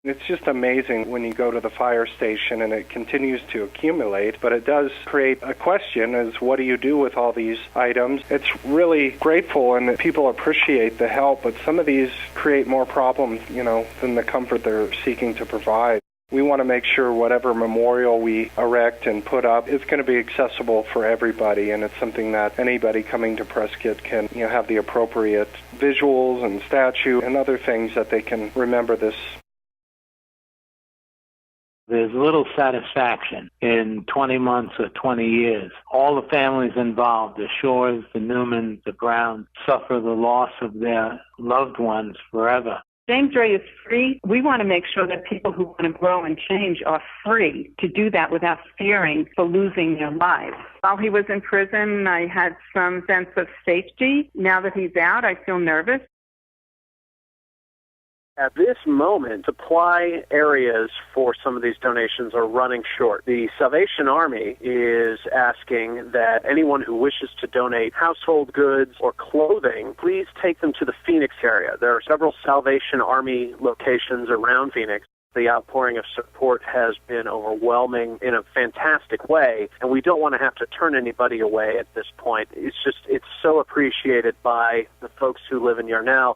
It's just amazing when you go to the fire station and it continues to accumulate, but it does create a question as what do you do with all these items? It's really grateful and people appreciate the help, but some of these create more problems, than the comfort they're seeking to provide. We want to make sure whatever memorial we erect and put up is going to be accessible for everybody, and it's something that anybody coming to Prescott can have the appropriate visuals and statue and other things that they can remember this. There's little satisfaction in 20 months or 20 years. All the families involved, the Shores, the Newmans, the Browns, suffer the loss of their loved ones forever. James Ray is free. We want to make sure that people who want to grow and change are free to do that without fearing for losing their lives. While he was in prison, I had some sense of safety. Now that he's out, I feel nervous. At this moment, supply areas for some of these donations are running short. The Salvation Army is asking that anyone who wishes to donate household goods or clothing, please take them to the Phoenix area. There are several Salvation Army locations around Phoenix. The outpouring of support has been overwhelming in a fantastic way, and we don't want to have to turn anybody away at this point. It's so appreciated by the folks who live in Yarnell.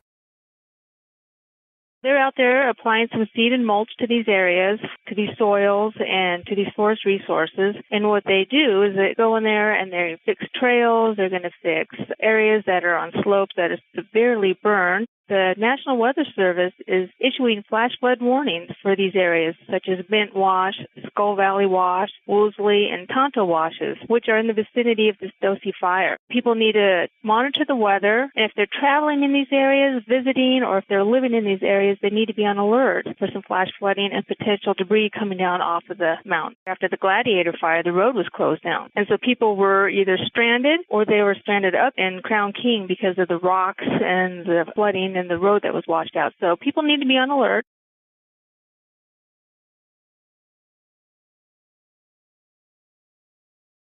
They're out there applying some seed and mulch to these areas, to these soils, and to these forest resources. And what they do is they go in there and they fix trails. They're going to fix areas that are on slopes that are severely burned. The National Weather Service is issuing flash flood warnings for these areas, such as Bent Wash, Skull Valley Wash, Woolsey, and Tonto Washes, which are in the vicinity of this Dosey fire. People need to monitor the weather, and if they're traveling in these areas, visiting, or if they're living in these areas, they need to be on alert for some flash flooding and potential debris coming down off of the mountain. After the Gladiator fire, the road was closed down, and so people were either stranded or they were stranded up in Crown King because of the rocks and the flooding and the road that was washed out. So people need to be on alert.